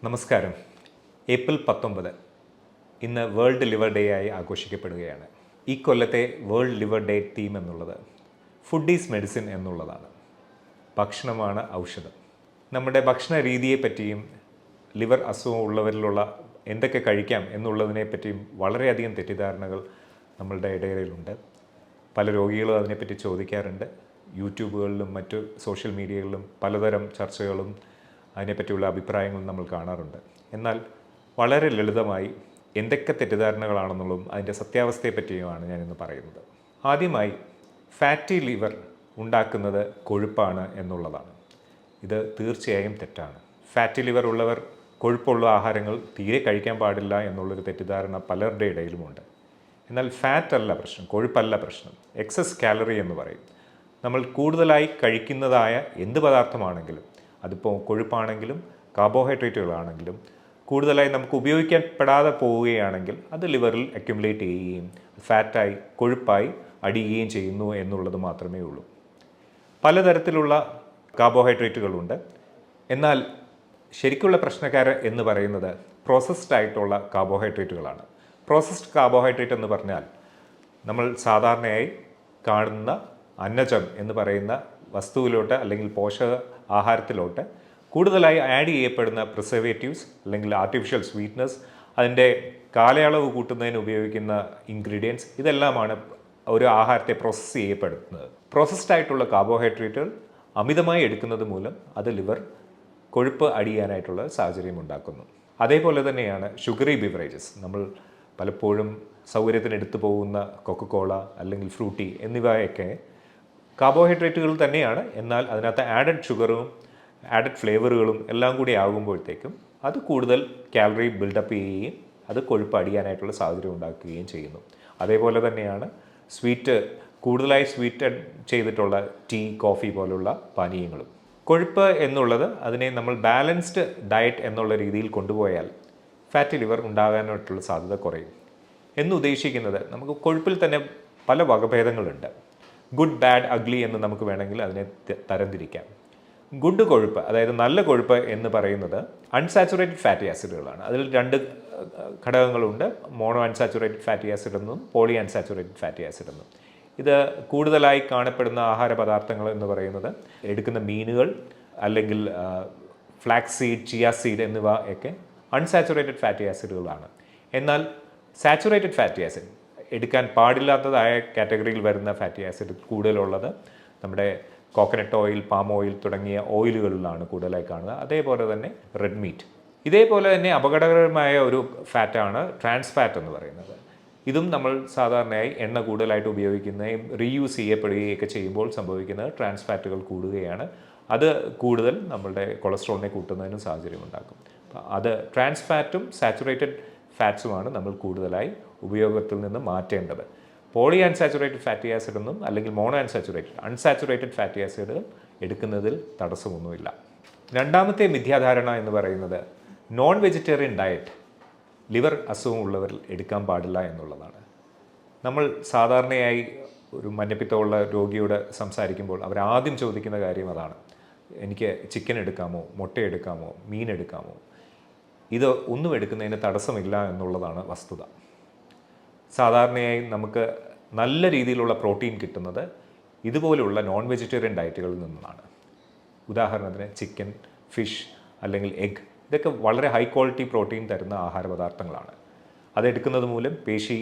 നമസ്കാരം. ഏപ്രിൽ 19 ഇന്ന് world liver day ആയി ആഘോഷിക്കപ്പെടുകയാണ്. ഈ കൊല്ലത്തെ വേൾഡ് ലിവർ ഡേ തീം എന്നുള്ളത് ഫുഡ് ഈസ് മെഡിസിൻ എന്നുള്ളതാണ്. ഭക്ഷണമാണ് ഔഷധം. നമ്മുടെ ഭക്ഷണ രീതിയെപ്പറ്റിയും ലിവർ അസുഖം ഉള്ളവരിലുള്ള എന്തൊക്കെ കഴിക്കാം എന്നുള്ളതിനെപ്പറ്റിയും വളരെയധികം തെറ്റിദ്ധാരണകൾ നമ്മളുടെ ഇടയിലുണ്ട്. പല രോഗികളും അതിനെപ്പറ്റി ചോദിക്കാറുണ്ട്. യൂട്യൂബുകളിലും മറ്റു സോഷ്യൽ മീഡിയകളിലും പലതരം ചർച്ചകളും അതിനെപ്പറ്റിയുള്ള അഭിപ്രായങ്ങളും നമ്മൾ കാണാറുണ്ട്. എന്നാൽ വളരെ ലളിതമായി എന്തൊക്കെ തെറ്റിദ്ധാരണകളാണെന്നുള്ളതും അതിൻ്റെ സത്യാവസ്ഥയെപ്പറ്റിയുമാണ് ഞാനിന്ന് പറയുന്നത്. ആദ്യമായി ഫാറ്റി ലിവർ ഉണ്ടാക്കുന്നത് കൊഴുപ്പാണ് എന്നുള്ളതാണ്. ഇത് തീർച്ചയായും തെറ്റാണ്. ഫാറ്റി ലിവർ ഉള്ളവർ കൊഴുപ്പുള്ള ആഹാരങ്ങൾ തീരെ കഴിക്കാൻ പാടില്ല എന്നുള്ളൊരു തെറ്റിദ്ധാരണ പലരുടെ ഇടയിലുമുണ്ട്. എന്നാൽ ഫാറ്റ് അല്ല പ്രശ്നം, കൊഴുപ്പല്ല പ്രശ്നം. എക്സസ് കാലറി എന്ന് പറയും. നമ്മൾ കൂടുതലായി കഴിക്കുന്നതായ എന്ത് പദാർത്ഥമാണെങ്കിലും, അതിപ്പോൾ കൊഴുപ്പാണെങ്കിലും കാർബോഹൈഡ്രേറ്റുകളാണെങ്കിലും കൂടുതലായി നമുക്ക് ഉപയോഗിക്കപ്പെടാതെ പോവുകയാണെങ്കിൽ അത് ലിവറിൽ അക്യുമുലേറ്റ് ചെയ്യുകയും ഫാറ്റായി കൊഴുപ്പായി അടിയുകയും ചെയ്യുന്നു എന്നുള്ളത് മാത്രമേ ഉള്ളൂ. പലതരത്തിലുള്ള കാർബോഹൈഡ്രേറ്റുകളുണ്ട്. എന്നാൽ ശരിക്കുള്ള പ്രശ്നക്കാർ എന്ന് പറയുന്നത് പ്രോസസ്ഡ് ആയിട്ടുള്ള കാർബോഹൈഡ്രേറ്റുകളാണ്. പ്രോസസ്ഡ് കാർബോഹൈഡ്രേറ്റ് എന്ന് പറഞ്ഞാൽ നമ്മൾ സാധാരണയായി കാണുന്ന അന്നജം എന്ന് പറയുന്ന വസ്തുവിലോട്ട് അല്ലെങ്കിൽ പോഷക ആഹാരത്തിലോട്ട് കൂടുതലായി ആഡ് ചെയ്യപ്പെടുന്ന പ്രിസർവേറ്റീവ്സ് അല്ലെങ്കിൽ ആർട്ടിഫിഷ്യൽ സ്വീറ്റ്നസ്, അതിൻ്റെ കാലയളവ് കൂട്ടുന്നതിന് ഉപയോഗിക്കുന്ന ഇൻഗ്രീഡിയൻസ്, ഇതെല്ലാമാണ് ഒരു ആഹാരത്തെ പ്രോസസ്സ് ചെയ്യപ്പെടുന്നത്. പ്രോസസ്ഡ് ആയിട്ടുള്ള കാർബോഹൈഡ്രേറ്റുകൾ അമിതമായി എടുക്കുന്നത് മൂലം അത് ലിവർ കൊഴുപ്പ് അടിയാനായിട്ടുള്ള സാഹചര്യം ഉണ്ടാക്കുന്നു. അതേപോലെ തന്നെയാണ് ഷുഗറി ബിവറേജസ്. നമ്മൾ പലപ്പോഴും സൗകര്യത്തിന് എടുത്തു പോകുന്ന കൊക്കക്കോള അല്ലെങ്കിൽ ഫ്രൂട്ടി എന്നിവയൊക്കെ കാർബോഹൈഡ്രേറ്റുകൾ തന്നെയാണ്. എന്നാൽ അതിനകത്ത് ആഡഡ് ഷുഗറും ആഡഡ് ഫ്ലേവറുകളും എല്ലാം കൂടി ആകുമ്പോഴത്തേക്കും അത് കൂടുതൽ കാലറി ബിൽഡപ്പ് ചെയ്യുകയും അത് കൊഴുപ്പ് അടിയാനായിട്ടുള്ള സാഹചര്യം ഉണ്ടാക്കുകയും ചെയ്യുന്നു. അതേപോലെ തന്നെയാണ് കൂടുതലായി സ്വീറ്റ് ചെയ്തിട്ടുള്ള ടീ, കോഫി പോലുള്ള പാനീയങ്ങളും. കൊഴുപ്പ് എന്നുള്ളത് അതിനെ നമ്മൾ ബാലൻസ്ഡ് ഡയറ്റ് എന്നുള്ള രീതിയിൽ കൊണ്ടുപോയാൽ ഫാറ്റി ലിവർ ഉണ്ടാകാനായിട്ടുള്ള സാധ്യത കുറയും. എന്നുദ്ദേശിക്കുന്നത് നമുക്ക് കൊഴുപ്പിൽ തന്നെ പല വകഭേദങ്ങളുണ്ട്. ഗുഡ്, ബാഡ്, അഗ്ലി എന്ന് നമുക്ക് വേണമെങ്കിൽ അതിനെ തരംതിരിക്കാം. ഗുഡ് കൊഴുപ്പ്, അതായത് നല്ല കൊഴുപ്പ് എന്ന് പറയുന്നത് അൺസാച്ചുറേറ്റഡ് ഫാറ്റി ആസിഡുകളാണ്. അതിൽ രണ്ട് ഘടകങ്ങളുണ്ട്. മോണോ അൺസാച്ചുറേറ്റഡ് ഫാറ്റി ആസിഡ് എന്നും പോളി അൺസാച്ചുറേറ്റഡ് ഫാറ്റി ആസിഡ് എന്നും. ഇത് കൂടുതലായി കാണപ്പെടുന്ന ആഹാര പദാർത്ഥങ്ങൾ എന്ന് പറയുന്നത് എടുക്കുന്ന മീനുകൾ അല്ലെങ്കിൽ ഫ്ലാക്സ് സീഡ്, ചിയ സീഡ് എന്നിവ ഒക്കെ അൺസാച്ചുറേറ്റഡ് ഫാറ്റി ആസിഡുകളാണ്. എന്നാൽ സാച്ചുറേറ്റഡ് ഫാറ്റി ആസിഡ്, എടുക്കാൻ പാടില്ലാത്തതായ കാറ്റഗറിയിൽ വരുന്ന ഫാറ്റി ആസിഡ് കൂടുതലുള്ളത് നമ്മുടെ കോക്കനട്ട് ഓയിൽ, പാം ഓയിൽ തുടങ്ങിയ ഓയിലുകളിലാണ് കൂടുതലായി കാണുന്നത്. അതേപോലെ തന്നെ റെഡ് മീറ്റ്. ഇതേപോലെ തന്നെ അപകടകരമായ ഒരു ഫാറ്റാണ് ട്രാൻസ് ഫാറ്റ് എന്ന് പറയുന്നത്. ഇതും നമ്മൾ സാധാരണയായി എണ്ണ കൂടുതലായിട്ട് ഉപയോഗിക്കുകയും റീയൂസ് ചെയ്യപ്പെടുകയൊക്കെ ചെയ്യുമ്പോൾ സംഭവിക്കുന്നത് ട്രാൻസ് ഫാറ്റുകൾ കൂടുകയാണ്. അത് കൂടുതൽ നമ്മളുടെ കൊളസ്ട്രോളിനെ കൂട്ടുന്നതിനും സാഹചര്യം ഉണ്ടാക്കും. അത് ട്രാൻസ് ഫാറ്റും സാച്ചുറേറ്റഡ് ഫാറ്റ്സുമാണ് നമ്മൾ കൂടുതലായി ഉപയോഗത്തിൽ നിന്ന് മാറ്റേണ്ടത്. പോളി അൺസാച്ചുറേറ്റഡ് ഫാറ്റി ആസിഡ് എന്നും അല്ലെങ്കിൽ മോണോ അൺസാച്ചുറേറ്റഡ് ഫാറ്റി ആസിഡ് എടുക്കുന്നതിൽ തടസ്സമൊന്നുമില്ല. രണ്ടാമത്തെ മിഥ്യാധാരണ എന്ന് പറയുന്നത് നോൺ വെജിറ്റേറിയൻ ഡയറ്റ് ലിവർ അസുഖമുള്ളവരിൽ എടുക്കാൻ പാടില്ല എന്നുള്ളതാണ്. നമ്മൾ സാധാരണയായി ഒരു മഞ്ഞപ്പിത്തമുള്ള രോഗിയോട് സംസാരിക്കുമ്പോൾ അവരാദ്യം ചോദിക്കുന്ന കാര്യം അതാണ്. എനിക്ക് ചിക്കൻ എടുക്കാമോ, മുട്ട എടുക്കാമോ, മീൻ എടുക്കാമോ? ഇത് ഒന്നും എടുക്കുന്നതിന് തടസ്സമില്ല എന്നുള്ളതാണ് വസ്തുത. സാധാരണയായി നമുക്ക് നല്ല രീതിയിലുള്ള പ്രോട്ടീൻ കിട്ടുന്നത് ഇതുപോലുള്ള നോൺ വെജിറ്റേറിയൻ ഡയറ്റുകളിൽ നിന്നാണ്. ഉദാഹരണത്തിന് ചിക്കൻ, ഫിഷ് അല്ലെങ്കിൽ എഗ്, ഇതൊക്കെ വളരെ ഹൈ ക്വാളിറ്റി പ്രോട്ടീൻ തരുന്ന ആഹാര പദാർത്ഥങ്ങളാണ്. അതെടുക്കുന്നത് മൂലം പേശി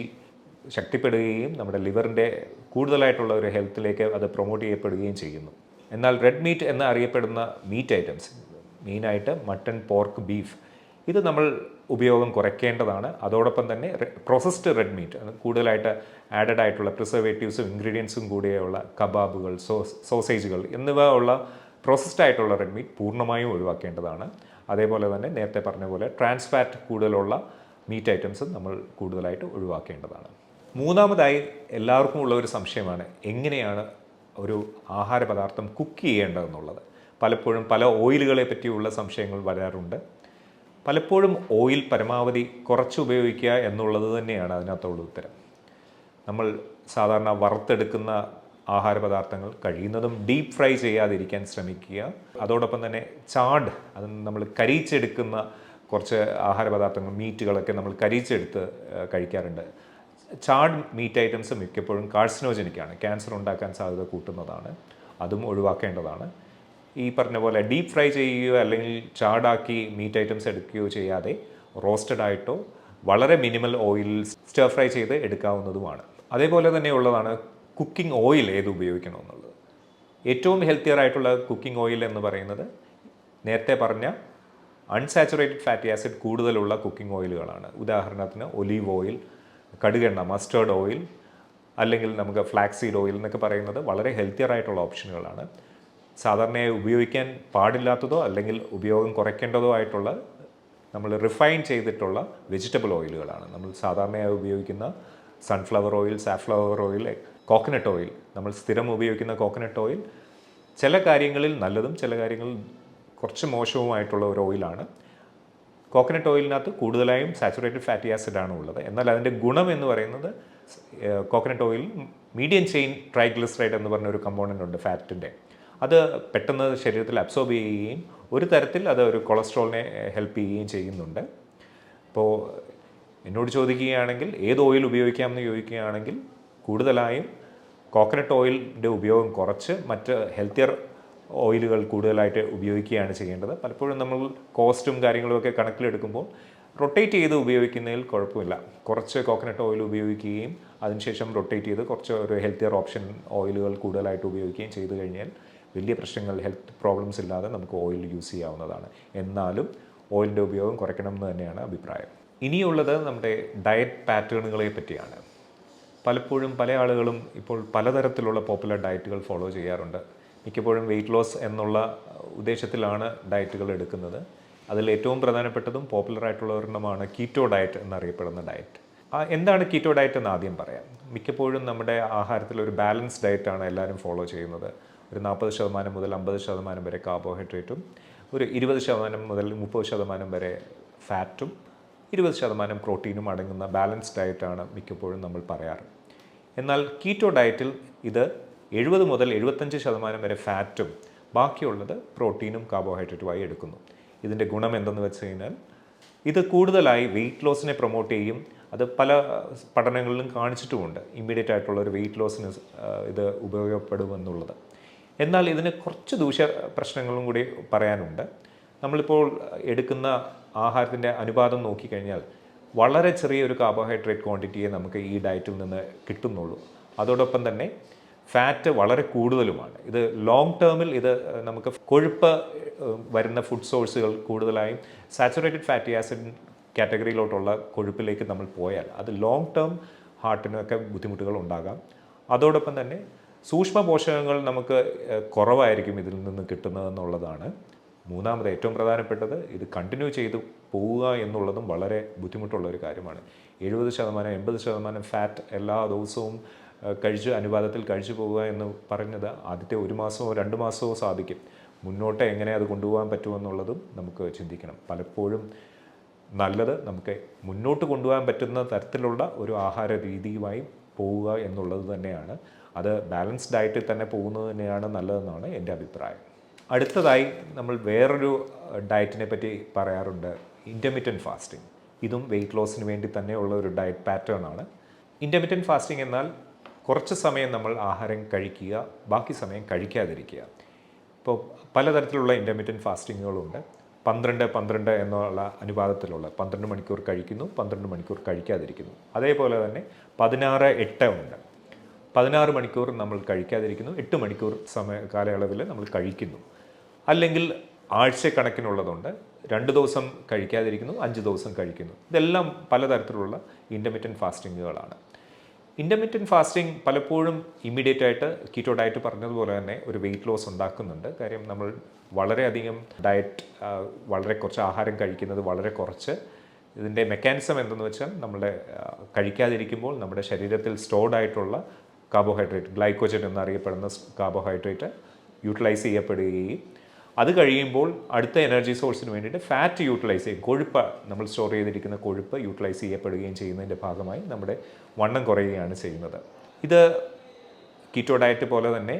ശക്തിപ്പെടുകയും നമ്മുടെ ലിവറിൻ്റെ കൂടുതലായിട്ടുള്ള ഒരു ഹെൽത്തിലേക്ക് അത് പ്രൊമോട്ട് ചെയ്യപ്പെടുകയും ചെയ്യുന്നു. എന്നാൽ റെഡ് മീറ്റ് എന്ന് അറിയപ്പെടുന്ന മീറ്റ് ഐറ്റംസ്, മെയിനായിട്ട് മട്ടൺ, പോർക്ക്, ബീഫ്, ഇത് നമ്മൾ ഉപയോഗം കുറയ്ക്കേണ്ടതാണ്. അതോടൊപ്പം തന്നെ പ്രോസസ്ഡ് റെഡ് മീറ്റ്, കൂടുതലായിട്ട് ആഡഡ് ആയിട്ടുള്ള പ്രിസർവേറ്റീവ്സും ഇൻഗ്രീഡിയൻസും കൂടിയുള്ള കബാബുകൾ, സോസേജുകൾ എന്നിവ ഉള്ള പ്രോസസ്ഡ് ആയിട്ടുള്ള റെഡ് മീറ്റ് പൂർണ്ണമായും ഒഴിവാക്കേണ്ടതാണ്. അതേപോലെ തന്നെ നേരത്തെ പറഞ്ഞ പോലെ ട്രാൻസ് ഫാറ്റ് കൂടുതലുള്ള മീറ്റ് ഐറ്റംസും നമ്മൾ കൂടുതലായിട്ട് ഒഴിവാക്കേണ്ടതാണ്. മൂന്നാമതായി എല്ലാവർക്കും ഉള്ള ഒരു സംശയമാണ് എങ്ങനെയാണ് ഒരു ആഹാര പദാർത്ഥം കുക്ക് ചെയ്യേണ്ടതെന്നുള്ളത്. പലപ്പോഴും പല ഓയിലുകളെ പറ്റിയുള്ള സംശയങ്ങൾ വരാറുണ്ട്. പലപ്പോഴും ഓയിൽ പരമാവധി കുറച്ച് ഉപയോഗിക്കുക എന്നുള്ളത് തന്നെയാണ് അതിനകത്തുള്ള ഉത്തരം. നമ്മൾ സാധാരണ വറുത്തെടുക്കുന്ന ആഹാര പദാർത്ഥങ്ങൾ കഴിയുന്നതും ഡീപ്പ് ഫ്രൈ ചെയ്യാതിരിക്കാൻ ശ്രമിക്കുക. അതോടൊപ്പം തന്നെ അത് നമ്മൾ കരിച്ചെടുക്കുന്ന കുറച്ച് ആഹാരപദാർത്ഥങ്ങൾ മീറ്റുകളൊക്കെ നമ്മൾ കരിച്ചെടുത്ത് കഴിക്കാറുണ്ട്. ചാഡ് മീറ്റ് ഐറ്റംസ് മിക്കപ്പോഴും കാർസിനോജനിക്കാണ്, ക്യാൻസർ ഉണ്ടാക്കാൻ സാധ്യത കൂട്ടുന്നതാണ്. അതും ഒഴിവാക്കേണ്ടതാണ്. ഈ പറഞ്ഞ പോലെ ഡീപ്പ് ഫ്രൈ ചെയ്യുകയോ അല്ലെങ്കിൽ ചാടാക്കി മീറ്റ് ഐറ്റംസ് എടുക്കുകയോ ചെയ്യാതെ റോസ്റ്റഡ് ആയിട്ടോ വളരെ മിനിമൽ ഓയിലിൽ സ്റ്റർ ഫ്രൈ ചെയ്ത് എടുക്കാവുന്നതുമാണ്. അതേപോലെ തന്നെ ഉള്ളതാണ് കുക്കിംഗ് ഓയിൽ ഏത് ഉപയോഗിക്കണമെന്നുള്ളത്. ഏറ്റവും ഹെൽത്തിയർ ആയിട്ടുള്ള കുക്കിംഗ് ഓയിൽ എന്ന് പറയുന്നത് നേരത്തെ പറഞ്ഞ അൺസാച്ചുറേറ്റഡ് ഫാറ്റി ആസിഡ് കൂടുതലുള്ള കുക്കിംഗ് ഓയിലുകളാണ്. ഉദാഹരണത്തിന് ഒലീവ് ഓയിൽ, കടുകെണ്ണ, മസ്റ്റേർഡ് ഓയിൽ, അല്ലെങ്കിൽ നമുക്ക് ഫ്ലാക്സ് സീഡ് ഓയിൽ എന്നൊക്കെ പറയുന്നത് വളരെ ഹെൽത്തിയർ ആയിട്ടുള്ള ഓപ്ഷനുകളാണ്. സാധാരണയായി ഉപയോഗിക്കാൻ പാടില്ലാത്തതോ അല്ലെങ്കിൽ ഉപയോഗം കുറയ്ക്കേണ്ടതോ ആയിട്ടുള്ള നമ്മൾ റിഫൈൻ ചെയ്തിട്ടുള്ള വെജിറ്റബിൾ ഓയിലുകളാണ്. നമ്മൾ സാധാരണയായി ഉപയോഗിക്കുന്ന sunflower oil, safflower oil, coconut oil, നമ്മൾ സ്ഥിരം ഉപയോഗിക്കുന്ന കോക്കനട്ട് ഓയിൽ ചില കാര്യങ്ങളിൽ നല്ലതും ചില കാര്യങ്ങളിൽ കുറച്ച് മോശവുമായിട്ടുള്ള ഒരു ഓയിലാണ്. കോക്കനട്ട് ഓയിലിനകത്ത് കൂടുതലായും സാച്ചുറേറ്റഡ് ഫാറ്റി ആസിഡാണ് ഉള്ളത്. എന്നാൽ അതിൻ്റെ ഗുണം എന്ന് പറയുന്നത് coconut oil medium chain triglyceride എന്ന് പറഞ്ഞൊരു കമ്പോണൻ്റ് ഉണ്ട് ഫാറ്റിൻ്റെ. അത് പെട്ടെന്ന് ശരീരത്തിൽ അബ്സോർബ് ചെയ്യുകയും ഒരു തരത്തിൽ അത് ഒരു കൊളസ്ട്രോളിനെ ഹെൽപ്പ് ചെയ്യുകയും ചെയ്യുന്നുണ്ട്. അപ്പോൾ എന്നോട് ചോദിക്കുകയാണെങ്കിൽ ഏത് ഓയിൽ ഉപയോഗിക്കാമെന്ന് ചോദിക്കുകയാണെങ്കിൽ കൂടുതലായും കോക്കനട്ട് ഓയിലിൻ്റെ ഉപയോഗം കുറച്ച് മറ്റ് ഹെൽത്തിയർ ഓയിലുകൾ കൂടുതലായിട്ട് ഉപയോഗിക്കുകയാണ് ചെയ്യേണ്ടത്. പലപ്പോഴും നമ്മൾ കോസ്റ്റും കാര്യങ്ങളുമൊക്കെ കണക്കിലെടുക്കുമ്പോൾ റൊട്ടേറ്റ് ചെയ്ത് ഉപയോഗിക്കുന്നതിൽ കുഴപ്പമില്ല. കുറച്ച് കോക്കനട്ട് ഓയിൽ ഉപയോഗിക്കുകയും അതിനുശേഷം റൊട്ടേറ്റ് ചെയ്ത് കുറച്ച് ഒരു ഹെൽത്തിയർ ഓപ്ഷൻ ഓയിലുകൾ കൂടുതലായിട്ട് ഉപയോഗിക്കുകയും ചെയ്തു കഴിഞ്ഞാൽ വലിയ പ്രശ്നങ്ങൾ, ഹെൽത്ത് പ്രോബ്ലംസ് ഇല്ലാതെ നമുക്ക് ഓയിൽ യൂസ് ചെയ്യാവുന്നതാണ്. എന്നാലും ഓയിലിൻ്റെ ഉപയോഗം കുറയ്ക്കണം എന്ന് തന്നെയാണ് അഭിപ്രായം. ഇനിയുള്ളത് നമ്മുടെ ഡയറ്റ് പാറ്റേണുകളെ പറ്റിയാണ്. പലപ്പോഴും പല ആളുകളും ഇപ്പോൾ പലതരത്തിലുള്ള പോപ്പുലർ ഡയറ്റുകൾ ഫോളോ ചെയ്യാറുണ്ട്. മിക്കപ്പോഴും വെയിറ്റ് ലോസ് എന്നുള്ള ഉദ്ദേശത്തിലാണ് ഡയറ്റുകൾ എടുക്കുന്നത്. അതിൽ ഏറ്റവും പ്രധാനപ്പെട്ടതും പോപ്പുലറായിട്ടുള്ള ഒരെണ്ണമാണ് കീറ്റോ ഡയറ്റ് എന്നറിയപ്പെടുന്ന ഡയറ്റ്. എന്താണ് കീറ്റോ ഡയറ്റ് എന്ന് ആദ്യം പറയാം. മിക്കപ്പോഴും നമ്മുടെ ആഹാരത്തിൽ ഒരു ബാലൻസ് ഡയറ്റാണ് എല്ലാവരും ഫോളോ ചെയ്യുന്നത്. ഒരു 40% മുതൽ 50% വരെ കാർബോഹൈഡ്രേറ്റും ഒരു 20% മുതൽ 30% വരെ ഫാറ്റും 20% പ്രോട്ടീനും അടങ്ങുന്ന ബാലൻസ് ഡയറ്റാണ് മിക്കപ്പോഴും നമ്മൾ പറയാറ്. എന്നാൽ കീറ്റോ ഡയറ്റിൽ ഇത് 70 മുതൽ 75% വരെ ഫാറ്റും ബാക്കിയുള്ളത് പ്രോട്ടീനും കാർബോഹൈഡ്രേറ്റുമായി എടുക്കുന്നു. ഇതിൻ്റെ ഗുണം എന്തെന്ന് വെച്ച് കഴിഞ്ഞാൽ ഇത് കൂടുതലായി വെയിറ്റ് ലോസിനെ പ്രൊമോട്ട് ചെയ്യും. അത് പല പഠനങ്ങളിലും കാണിച്ചിട്ടുമുണ്ട് ഇമ്മീഡിയറ്റ് ആയിട്ടുള്ള ഒരു വെയിറ്റ് ലോസിന് ഇത് ഉപയോഗപ്പെടുമെന്നുള്ളത്. എന്നാൽ ഇതിന് കുറച്ച് ദൂഷ്യ പ്രശ്നങ്ങളും കൂടി പറയാനുണ്ട്. നമ്മളിപ്പോൾ എടുക്കുന്ന ആഹാരത്തിൻ്റെ അനുപാതം നോക്കിക്കഴിഞ്ഞാൽ വളരെ ചെറിയൊരു കാർബോഹൈഡ്രേറ്റ് ക്വാണ്ടിറ്റിയെ നമുക്ക് ഈ ഡയറ്റിൽ നിന്ന് കിട്ടുന്നുള്ളൂ. അതോടൊപ്പം തന്നെ ഫാറ്റ് വളരെ കൂടുതലുമാണ്. ഇത് ലോങ് ടേമിൽ ഇത് നമുക്ക് കൊഴുപ്പ് വരുന്ന ഫുഡ് സോഴ്സുകൾ കൂടുതലായും സാച്ചുറേറ്റഡ് ഫാറ്റി ആസിഡ് കാറ്റഗറിയിലോട്ടുള്ള കൊഴുപ്പിലേക്ക് നമ്മൾ പോയാൽ അത് ലോങ് ടേം ഹാർട്ടിനൊക്കെ ബുദ്ധിമുട്ടുകൾ ഉണ്ടാകാം. അതോടൊപ്പം തന്നെ സൂക്ഷ്മ പോഷകങ്ങൾ നമുക്ക് കുറവായിരിക്കും ഇതിൽ നിന്ന് കിട്ടുന്നതെന്നുള്ളതാണ്. മൂന്നാമത് ഏറ്റവും പ്രധാനപ്പെട്ടത് ഇത് കണ്ടിന്യൂ ചെയ്ത് പോവുക എന്നുള്ളതും വളരെ ബുദ്ധിമുട്ടുള്ള ഒരു കാര്യമാണ്. 70% 80% ഫാറ്റ് എല്ലാ ദിവസവും അനുപാതത്തിൽ കഴിച്ചു പോവുക എന്ന് പറഞ്ഞത് ആദ്യത്തെ 1 മാസമോ 2 മാസമോ സാധിക്കും. മുന്നോട്ട് എങ്ങനെ അത് കൊണ്ടുപോകാൻ പറ്റുമെന്നുള്ളതും നമുക്ക് ചിന്തിക്കണം. പലപ്പോഴും നല്ലത് നമുക്ക് മുന്നോട്ട് കൊണ്ടുപോകാൻ പറ്റുന്ന തരത്തിലുള്ള ഒരു ആഹാര രീതിയുമായി പോവുക എന്നുള്ളത് തന്നെയാണ്. അത് ബാലൻസ് ഡയറ്റിൽ തന്നെ പോകുന്നത് തന്നെയാണ് നല്ലതെന്നാണ് എൻ്റെ അഭിപ്രായം. അടുത്തതായി നമ്മൾ വേറൊരു ഡയറ്റിനെ പറ്റി പറയാറുണ്ട്, ഇൻ്റർമിറ്റൻറ്റ് ഫാസ്റ്റിംഗ്. ഇതും വെയിറ്റ് ലോസിന് വേണ്ടി തന്നെയുള്ള ഒരു ഡയറ്റ് പാറ്റേൺ ആണ്. ഇൻ്റർമിറ്റൻറ്റ് ഫാസ്റ്റിംഗ് എന്നാൽ കുറച്ച് സമയം നമ്മൾ ആഹാരം കഴിക്കുക, ബാക്കി സമയം കഴിക്കാതിരിക്കുക. ഇപ്പോൾ പലതരത്തിലുള്ള ഇൻ്റർമിറ്റൻറ്റ് ഫാസ്റ്റിങ്ങുകളുണ്ട്. 12-12 എന്നുള്ള അനുപാതത്തിലുള്ള 12 മണിക്കൂർ കഴിക്കുന്നു, 12 മണിക്കൂർ കഴിക്കാതിരിക്കുന്നു. അതേപോലെ തന്നെ 16-8 ഉണ്ട്. 16 മണിക്കൂർ നമ്മൾ കഴിക്കാതിരിക്കുന്നു, 8 മണിക്കൂർ കാലയളവിൽ നമ്മൾ കഴിക്കുന്നു. അല്ലെങ്കിൽ ആഴ്ചക്കണക്കിനുള്ളതുണ്ട്, 2 ദിവസം കഴിക്കാതിരിക്കുന്നു, 5 ദിവസം കഴിക്കുന്നു. ഇതെല്ലാം പലതരത്തിലുള്ള ഇൻ്റർമിറ്റൻറ്റ് ഫാസ്റ്റിങ്ങുകളാണ്. ഇൻ്റർമിറ്റൻറ്റ് ഫാസ്റ്റിംഗ് പലപ്പോഴും ഇമ്മീഡിയറ്റ് ആയിട്ട് കീറ്റോ ഡയറ്റ് പറഞ്ഞതുപോലെ തന്നെ ഒരു വെയിറ്റ് ലോസ് ഉണ്ടാക്കുന്നുണ്ട്. കാര്യം നമ്മൾ വളരെയധികം ഡയറ്റ് വളരെ കുറച്ച് ആഹാരം കഴിക്കുന്നത് വളരെ കുറച്ച്. ഇതിൻ്റെ മെക്കാനിസം എന്തെന്ന് വെച്ചാൽ നമ്മുടെ കഴിക്കാതിരിക്കുമ്പോൾ നമ്മുടെ ശരീരത്തിൽ സ്റ്റോർഡ് ആയിട്ടുള്ള കാർബോഹൈഡ്രേറ്റ്, ഗ്ലൈക്കോജൻ എന്നറിയപ്പെടുന്ന കാർബോഹൈഡ്രേറ്റ് യൂട്ടിലൈസ് ചെയ്യപ്പെടുകയും അത് കഴിയുമ്പോൾ അടുത്ത എനർജി സോഴ്സിന് വേണ്ടിയിട്ട് ഫാറ്റ് യൂട്ടിലൈസ് ചെയ്യും, കൊഴുപ്പ് നമ്മൾ സ്റ്റോർ ചെയ്തിരിക്കുന്ന കൊഴുപ്പ് യൂട്ടിലൈസ് ചെയ്യപ്പെടുകയും ചെയ്യുന്നതിൻ്റെ ഭാഗമായി നമ്മുടെ വണ്ണം കുറയുകയാണ് ചെയ്യുന്നത്. ഇത് കീറ്റോ ഡയറ്റ് പോലെ തന്നെ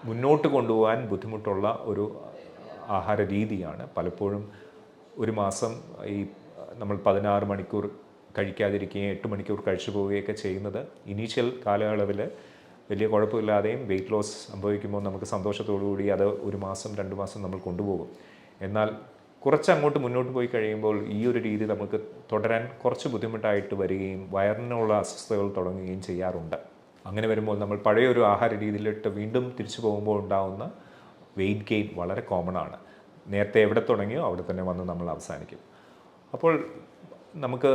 മുന്നോട്ട് കൊണ്ടുപോകാൻ ബുദ്ധിമുട്ടുള്ള ഒരു ആഹാര രീതിയാണ്. പലപ്പോഴും ഒരു മാസം ഈ നമ്മൾ 16 മണിക്കൂർ കഴിക്കാതിരിക്കുകയും 8 മണിക്കൂർ കഴിച്ചു പോവുകയൊക്കെ ചെയ്യുന്നത് ഇനീഷ്യൽ കാലയളവിൽ വലിയ കുഴപ്പമില്ലാതെയും വെയിറ്റ് ലോസ് സംഭവിക്കുമ്പോൾ നമുക്ക് സന്തോഷത്തോടുകൂടി അത് ഒരു മാസം 2 മാസം നമ്മൾ കൊണ്ടുപോകും. എന്നാൽ കുറച്ച് അങ്ങോട്ട് മുന്നോട്ട് പോയി കഴിയുമ്പോൾ ഈ ഒരു രീതി നമുക്ക് തുടരാൻ കുറച്ച് ബുദ്ധിമുട്ടായിട്ട് വരികയും വയറിനുള്ള അസ്വസ്ഥതകൾ തുടങ്ങുകയും ചെയ്യാറുണ്ട്. അങ്ങനെ വരുമ്പോൾ നമ്മൾ പഴയൊരു ആഹാര രീതിയിലിട്ട് വീണ്ടും തിരിച്ചു പോകുമ്പോൾ ഉണ്ടാകുന്ന വെയിറ്റ് ഗെയിൻ വളരെ കോമൺ ആണ്. നേരത്തെ എവിടെ തുടങ്ങിയോ അവിടെ തന്നെ വന്ന് നമ്മൾ അവസാനിക്കും. അപ്പോൾ നമുക്ക്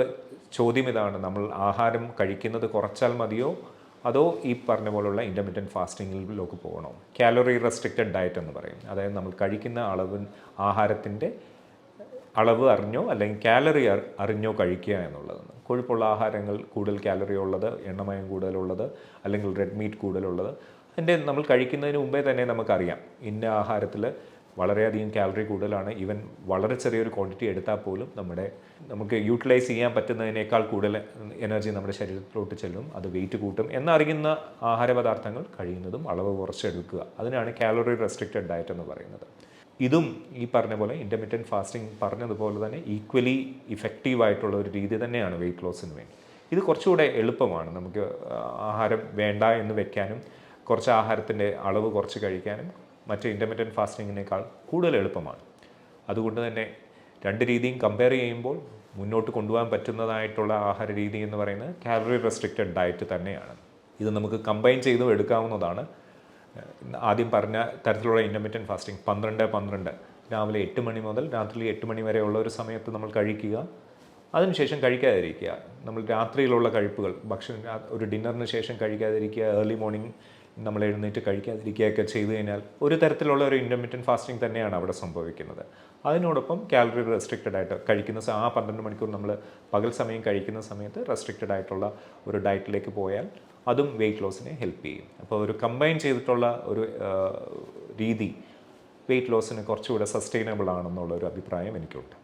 ചോദ്യം ഇതാണ്, നമ്മൾ ആഹാരം കഴിക്കുന്നത് കുറച്ചാൽ മതിയോ അതോ ഈ പറഞ്ഞ പോലുള്ള ഇൻ്റർമിറ്റൻറ്റ് ഫാസ്റ്റിങ്ങിലേക്ക് പോകണോ? കാലറി റെസ്ട്രിക്റ്റഡ് ഡയറ്റ് എന്ന് പറയും. അതായത് നമ്മൾ കഴിക്കുന്ന ആഹാരത്തിൻ്റെ അളവ് അറിഞ്ഞോ അല്ലെങ്കിൽ കാലറി അറിഞ്ഞോ കഴിക്കുക എന്നുള്ളതാണ്. കൊഴുപ്പുള്ള ആഹാരങ്ങൾ, കൂടുതൽ കാലറി ഉള്ളത്, എണ്ണമയം കൂടുതലുള്ളത്, അല്ലെങ്കിൽ റെഡ് മീറ്റ് കൂടുതലുള്ളത്, അതിൻ്റെ നമ്മൾ കഴിക്കുന്നതിന് മുമ്പേ തന്നെ നമുക്കറിയാം ഇന്ന ആഹാരത്തിൽ വളരെയധികം കാലറി കൂടുതലാണ്. ഈവൻ വളരെ ചെറിയൊരു ക്വാണ്ടിറ്റി എടുത്താൽ പോലും നമുക്ക് യൂട്ടിലൈസ് ചെയ്യാൻ പറ്റുന്നതിനേക്കാൾ കൂടുതൽ എനർജി നമ്മുടെ ശരീരത്തിലോട്ട് ചെല്ലും, അത് വെയിറ്റ് കൂട്ടും എന്നറിയുന്ന ആഹാരപദാർത്ഥങ്ങൾ കഴിയുന്നതും അളവ് കുറച്ചെടുക്കുക. അതിനാണ് കാലറി റെസ്ട്രിക്റ്റഡ് ഡയറ്റ് എന്ന് പറയുന്നത്. ഇതും ഈ പറഞ്ഞ പോലെ ഇൻ്റർമിറ്റൻറ്റ് ഫാസ്റ്റിംഗ് പറഞ്ഞതുപോലെ തന്നെ ഈക്വലി ഇഫക്റ്റീവായിട്ടുള്ള ഒരു രീതി തന്നെയാണ് വെയിറ്റ് ലോസിന് വേണ്ടി. ഇത് കുറച്ചുകൂടെ എളുപ്പമാണ്. നമുക്ക് ആഹാരം വേണ്ട എന്ന് വെക്കാനും കുറച്ച് ആഹാരത്തിൻ്റെ അളവ് കുറച്ച് കഴിക്കാനും മറ്റ് ഇൻ്റർമിറ്റൻറ്റ് ഫാസ്റ്റിങ്ങിനേക്കാൾ കൂടുതൽ എളുപ്പമാണ്. അതുകൊണ്ട് തന്നെ രണ്ട് രീതിയും കമ്പയർ ചെയ്യുമ്പോൾ മുന്നോട്ട് കൊണ്ടുപോകാൻ പറ്റുന്നതായിട്ടുള്ള ആഹാര രീതി എന്ന് പറയുന്നത് കാലറി റെസ്ട്രിക്റ്റഡ് ഡയറ്റ് തന്നെയാണ്. ഇത് നമുക്ക് കമ്പൈൻ ചെയ്തും എടുക്കാവുന്നതാണ്. ആദ്യം പറഞ്ഞ തരത്തിലുള്ള ഇൻ്റർമിറ്റൻറ്റ് ഫാസ്റ്റിംഗ് 12-12 രാവിലെ 8 മണി മുതൽ രാത്രി 8 മണി വരെയുള്ള ഒരു സമയത്ത് നമ്മൾ കഴിക്കുക, അതിനുശേഷം കഴിക്കാതിരിക്കുക. നമ്മൾ രാത്രിയിലുള്ള കഴിപ്പുകൾ ഒരു ഡിന്നറിന് ശേഷം കഴിക്കാതിരിക്കുക, ഏർലി മോർണിംഗ് നമ്മൾ എഴുന്നേറ്റ് കഴിക്കാതിരിക്കുകയൊക്കെ ചെയ്തു കഴിഞ്ഞാൽ ഒരു തരത്തിലുള്ള ഒരു ഇൻ്റർമിറ്റൻറ്റ് ഫാസ്റ്റിംഗ് തന്നെയാണ് അവിടെ സംഭവിക്കുന്നത്. അതിനോടൊപ്പം കാലറി റെസ്ട്രിക്റ്റഡ് ആയിട്ട് കഴിക്കുന്ന 12 മണിക്കൂർ നമ്മൾ പകൽ സമയം കഴിക്കുന്ന സമയത്ത് റെസ്ട്രിക്റ്റഡ് ആയിട്ടുള്ള ഒരു ഡയറ്റിലേക്ക് പോയാൽ അതും വെയിറ്റ് ലോസിനെ ഹെൽപ്പ് ചെയ്യും. അപ്പോൾ ഒരു കമ്പൈൻ ചെയ്തിട്ടുള്ള ഒരു രീതി വെയിറ്റ് ലോസിന് കുറച്ചുകൂടെ സസ്റ്റൈനബിൾ ആണെന്നുള്ളൊരു അഭിപ്രായം എനിക്കുണ്ട്.